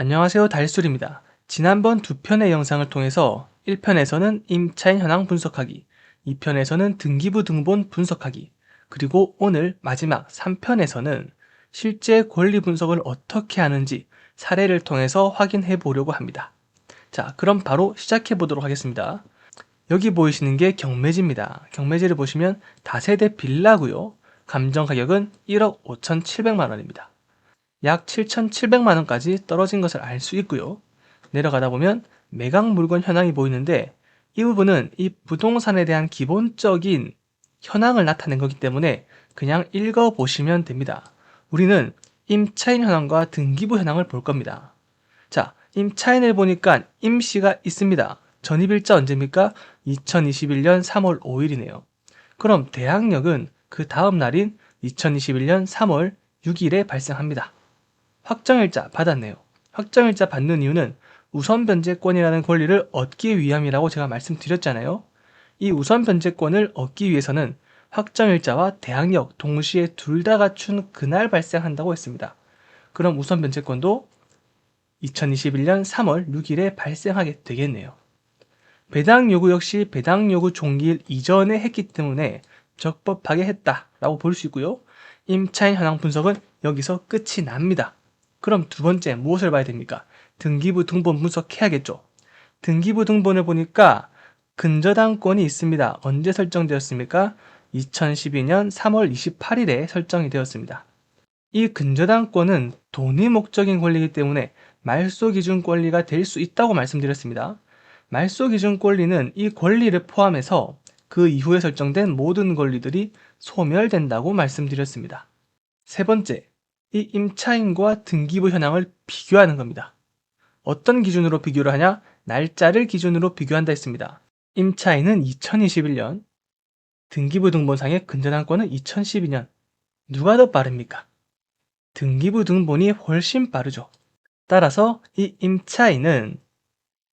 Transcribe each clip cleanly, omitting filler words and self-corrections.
안녕하세요, 달술입니다. 지난번 두 편의 영상을 통해서 1편에서는 임차인 현황 분석하기, 2편에서는 등기부 등본 분석하기, 그리고 오늘 마지막 3편에서는 실제 권리 분석을 어떻게 하는지 사례를 통해서 확인해 보려고 합니다. 자, 그럼 바로 시작해 보도록 하겠습니다. 여기 보이시는 게 경매지입니다. 경매지를 보시면 다세대 빌라고요. 감정 가격은 1억 5,700만 원입니다. 약 7,700만 원까지 떨어진 것을 알 수 있고요. 내려가다 보면 매각 물건 현황이 보이는데 이 부분은 이 부동산에 대한 기본적인 현황을 나타낸 거기 때문에 그냥 읽어보시면 됩니다. 우리는 임차인 현황과 등기부 현황을 볼 겁니다. 자, 임차인을 보니까 임시가 있습니다. 전입일자 언제입니까? 2021년 3월 5일이네요. 그럼 대항력은 그 다음 날인 2021년 3월 6일에 발생합니다. 확정일자 받았네요. 확정일자 받는 이유는 우선 변제권이라는 권리를 얻기 위함이라고 제가 말씀드렸잖아요. 이 우선 변제권을 얻기 위해서는 확정일자와 대항력 동시에 둘 다 갖춘 그날 발생한다고 했습니다. 그럼 우선 변제권도 2021년 3월 6일에 발생하게 되겠네요. 배당 요구 역시 배당 요구 종기일 이전에 했기 때문에 적법하게 했다라고 볼 수 있고요. 임차인 현황 분석은 여기서 끝이 납니다. 그럼 두 번째 무엇을 봐야 됩니까? 등기부 등본 분석해야겠죠. 등기부 등본을 보니까 근저당권이 있습니다. 언제 설정되었습니까? 2012년 3월 28일에 설정이 되었습니다. 이 근저당권은 돈이 목적인 권리이기 때문에 말소 기준 권리가 될 수 있다고 말씀드렸습니다. 말소 기준 권리는 이 권리를 포함해서 그 이후에 설정된 모든 권리들이 소멸된다고 말씀드렸습니다. 세 번째, 이 임차인과 등기부 현황을 비교하는 겁니다. 어떤 기준으로 비교를 하냐? 날짜를 기준으로 비교한다 했습니다. 임차인은 2021년, 등기부 등본상의 근저당권은 2012년. 누가 더 빠릅니까? 등기부 등본이 훨씬 빠르죠. 따라서 이 임차인은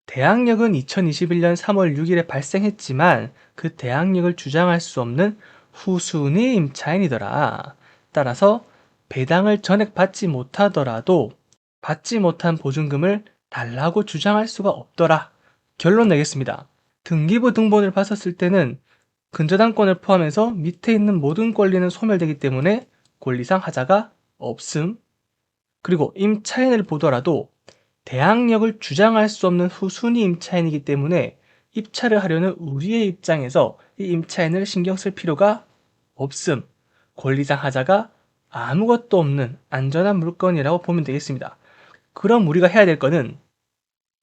대항력은 2021년 3월 6일에 발생했지만 그 대항력을 주장할 수 없는 후순위 임차인이더라. 따라서 배당을 전액 받지 못하더라도 받지 못한 보증금을 달라고 주장할 수가 없더라. 결론 내겠습니다. 등기부 등본을 봤었을 때는 근저당권을 포함해서 밑에 있는 모든 권리는 소멸되기 때문에 권리상 하자가 없음. 그리고 임차인을 보더라도 대항력을 주장할 수 없는 후순위 임차인이기 때문에 입찰을 하려는 우리의 입장에서 이 임차인을 신경 쓸 필요가 없음. 권리상 하자가 아무것도 없는 안전한 물건이라고 보면 되겠습니다. 그럼 우리가 해야 될 거는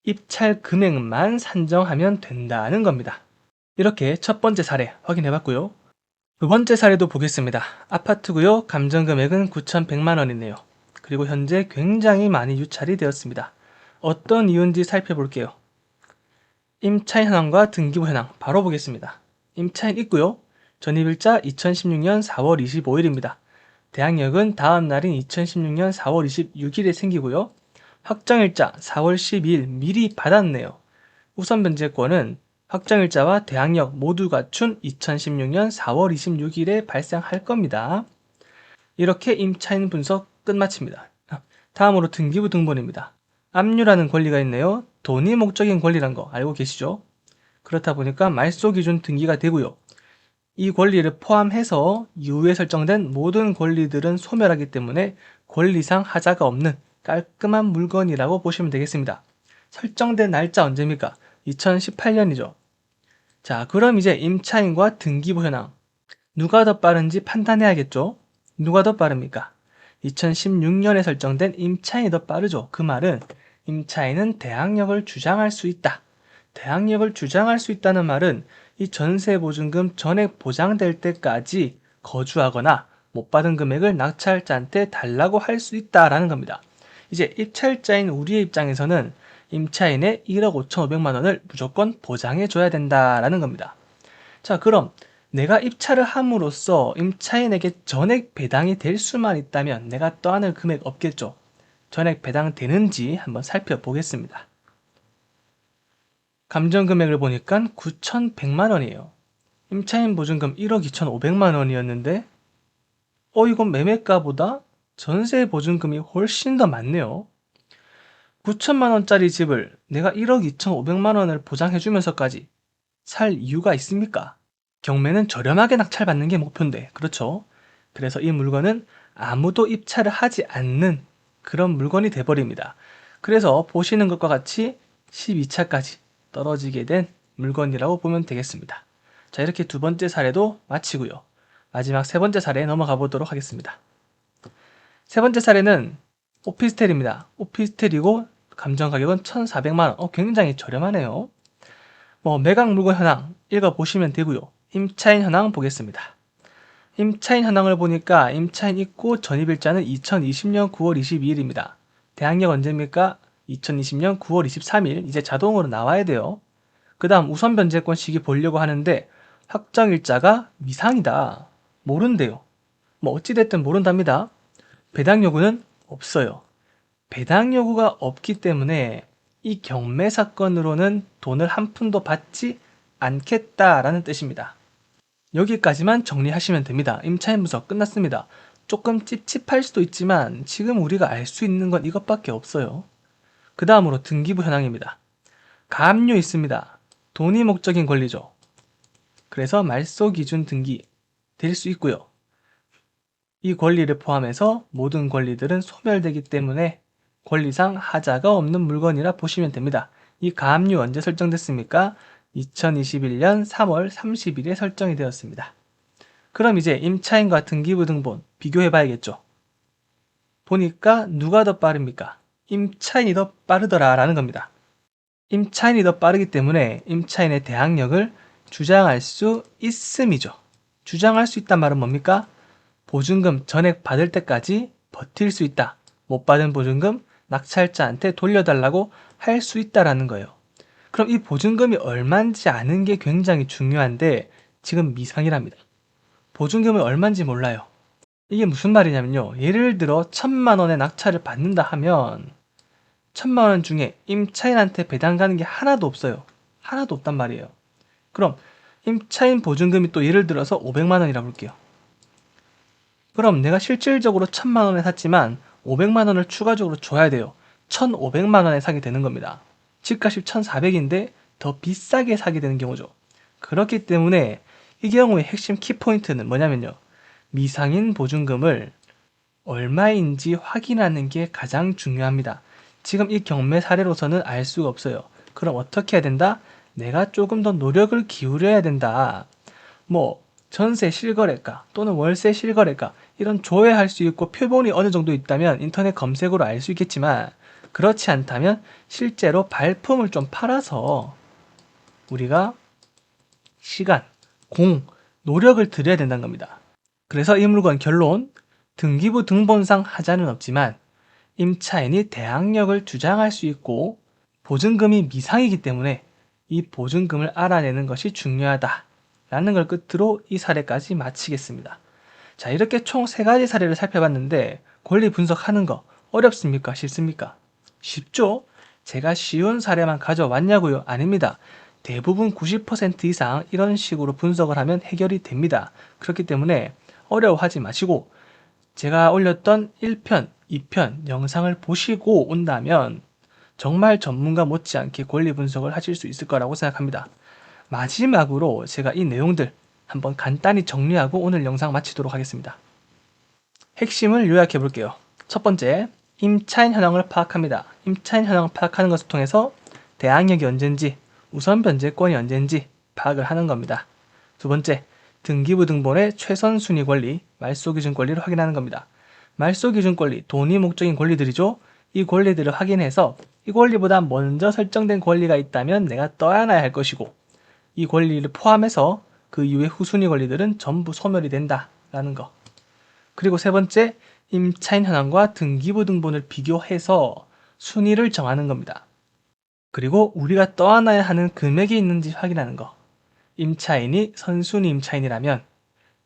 입찰 금액만 산정하면 된다는 겁니다. 이렇게 첫 번째 사례 확인해 봤고요. 두 번째 사례도 보겠습니다. 아파트고요. 감정금액은 9,100만 원이네요. 그리고 현재 굉장히 많이 유찰이 되었습니다. 어떤 이유인지 살펴볼게요. 임차인 현황과 등기부 현황 바로 보겠습니다. 임차인 있고요. 전입일자 2016년 4월 25일입니다. 대항력은 다음 날인 2016년 4월 26일에 생기고요. 확정일자 4월 12일 미리 받았네요. 우선 변제권은 확정일자와 대항력 모두 갖춘 2016년 4월 26일에 발생할 겁니다. 이렇게 임차인 분석 끝마칩니다. 다음으로 등기부 등본입니다. 압류라는 권리가 있네요. 돈이 목적인 권리란 거 알고 계시죠? 그렇다 보니까 말소 기준 등기가 되고요. 이 권리를 포함해서 이후에 설정된 모든 권리들은 소멸하기 때문에 권리상 하자가 없는 깔끔한 물건이라고 보시면 되겠습니다. 설정된 날짜 언제입니까? 2018년이죠. 자, 그럼 이제 임차인과 등기부 현황 누가 더 빠른지 판단해야겠죠? 누가 더 빠릅니까? 2016년에 설정된 임차인이 더 빠르죠. 그 말은 임차인은 대항력을 주장할 수 있다. 대항력을 주장할 수 있다는 말은 이 전세보증금 전액 보장될 때까지 거주하거나 못 받은 금액을 낙찰자한테 달라고 할 수 있다라는 겁니다. 이제 입찰자인 우리의 입장에서는 임차인의 1억 5,500만 원을 무조건 보장해 줘야 된다라는 겁니다. 자, 그럼 내가 입찰을 함으로써 임차인에게 전액 배당이 될 수만 있다면 내가 떠안을 금액 없겠죠. 전액 배당되는지 한번 살펴보겠습니다. 감정 금액을 보니까 9,100만 원이에요. 임차인 보증금 1억 2,500만 원이었는데 이건 매매가보다 전세 보증금이 훨씬 더 많네요. 9천만 원짜리 집을 내가 1억 2,500만 원을 보장해주면서까지 살 이유가 있습니까? 경매는 저렴하게 낙찰받는 게 목표인데, 그렇죠? 그래서 이 물건은 아무도 입찰을 하지 않는 그런 물건이 돼버립니다. 그래서 보시는 것과 같이 12차까지 떨어지게 된 물건이라고 보면 되겠습니다. 자, 이렇게 두 번째 사례도 마치고요. 마지막 세 번째 사례에 넘어가 보도록 하겠습니다. 세 번째 사례는 오피스텔입니다. 오피스텔이고 감정 가격은 1,400만 원. 굉장히 저렴하네요. 매각 물건 현황 읽어보시면 되고요. 임차인 현황 보겠습니다. 임차인 현황을 보니까 임차인 있고 전입일자는 2020년 9월 22일입니다. 대항력 언제입니까? 2020년 9월 23일. 이제 자동으로 나와야 돼요. 그 다음 우선 변제권 시기 보려고 하는데 확정일자가 미상이다. 모른대요. 어찌됐든 모른답니다. 배당 요구는 없어요. 배당 요구가 없기 때문에 이 경매 사건으로는 돈을 한 푼도 받지 않겠다라는 뜻입니다. 여기까지만 정리하시면 됩니다. 임차인 분석 끝났습니다. 조금 찝찝할 수도 있지만 지금 우리가 알 수 있는 건 이것밖에 없어요. 그 다음으로 등기부 현황입니다. 가압류 있습니다. 돈이 목적인 권리죠. 그래서 말소 기준 등기 될 수 있고요. 이 권리를 포함해서 모든 권리들은 소멸되기 때문에 권리상 하자가 없는 물건이라 보시면 됩니다. 이 가압류 언제 설정됐습니까? 2021년 3월 30일에 설정이 되었습니다. 그럼 이제 임차인과 등기부 등본 비교해 봐야겠죠. 보니까 누가 더 빠릅니까? 임차인이 더 빠르더라 라는 겁니다. 임차인이 더 빠르기 때문에 임차인의 대항력을 주장할 수 있음이죠. 주장할 수 있단 말은 뭡니까? 보증금 전액 받을 때까지 버틸 수 있다. 못 받은 보증금 낙찰자한테 돌려달라고 할 수 있다라는 거예요. 그럼 이 보증금이 얼마인지 아는 게 굉장히 중요한데 지금 미상이랍니다. 보증금이 얼마인지 몰라요. 이게 무슨 말이냐면요. 예를 들어 1,000만 원의 낙찰을 받는다 하면 1,000만 원 중에 임차인한테 배당 가는 게 하나도 없어요. 하나도 없단 말이에요. 그럼 임차인 보증금이 또 예를 들어서 500만 원이라 볼게요. 그럼 내가 실질적으로 1,000만 원에 샀지만 500만 원을 추가적으로 줘야 돼요. 1,500만 원에 사게 되는 겁니다. 집값이 1,400인데 더 비싸게 사게 되는 경우죠. 그렇기 때문에 이 경우의 핵심 키포인트는 뭐냐면요. 미상인 보증금을 얼마인지 확인하는 게 가장 중요합니다. 지금 이 경매 사례로서는 알 수가 없어요. 그럼 어떻게 해야 된다? 내가 조금 더 노력을 기울여야 된다. 전세 실거래가 또는 월세 실거래가 이런 조회할 수 있고 표본이 어느 정도 있다면 인터넷 검색으로 알 수 있겠지만 그렇지 않다면 실제로 발품을 좀 팔아서 우리가 시간, 노력을 들여야 된다는 겁니다. 그래서 이 물건 결론, 등기부 등본상 하자는 없지만 임차인이 대항력을 주장할 수 있고 보증금이 미상이기 때문에 이 보증금을 알아내는 것이 중요하다라는 걸 끝으로 이 사례까지 마치겠습니다. 자, 이렇게 총 3가지 사례를 살펴봤는데 권리 분석하는 거 어렵습니까? 쉽습니까? 쉽죠? 제가 쉬운 사례만 가져왔냐고요? 아닙니다. 대부분 90% 이상 이런 식으로 분석을 하면 해결이 됩니다. 그렇기 때문에 어려워하지 마시고 제가 올렸던 1편, 2편 영상을 보시고 온다면 정말 전문가 못지않게 권리 분석을 하실 수 있을 거라고 생각합니다. 마지막으로 제가 이 내용들 한번 간단히 정리하고 오늘 영상 마치도록 하겠습니다. 핵심을 요약해 볼게요. 첫 번째, 임차인 현황을 파악합니다. 임차인 현황을 파악하는 것을 통해서 대항력이 언제인지, 우선 변제권이 언제인지 파악을 하는 겁니다. 두 번째, 등기부 등본의 최선 순위 권리, 말소 기준 권리를 확인하는 겁니다. 말소 기준 권리, 돈이 목적인 권리들이죠. 이 권리들을 확인해서 이 권리보다 먼저 설정된 권리가 있다면 내가 떠안아야 할 것이고 이 권리를 포함해서 그 이후의 후순위 권리들은 전부 소멸이 된다라는 거. 그리고 세 번째, 임차인 현황과 등기부 등본을 비교해서 순위를 정하는 겁니다. 그리고 우리가 떠안아야 하는 금액이 있는지 확인하는 거. 임차인이 선순위 임차인이라면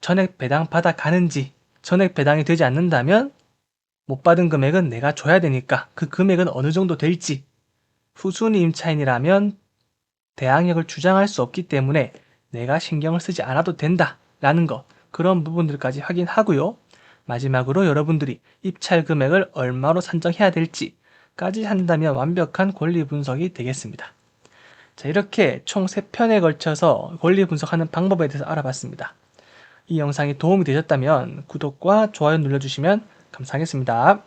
전액 배당 받아 가는지, 전액 배당이 되지 않는다면 못 받은 금액은 내가 줘야 되니까 그 금액은 어느 정도 될지, 후순위 임차인이라면 대항력을 주장할 수 없기 때문에 내가 신경을 쓰지 않아도 된다라는 것, 그런 부분들까지 확인하고요. 마지막으로 여러분들이 입찰 금액을 얼마로 산정해야 될지, 까지 한다면 완벽한 권리 분석이 되겠습니다. 자, 이렇게 총 3편에 걸쳐서 권리 분석하는 방법에 대해서 알아봤습니다. 이 영상이 도움이 되셨다면 구독과 좋아요 눌러주시면 감사하겠습니다.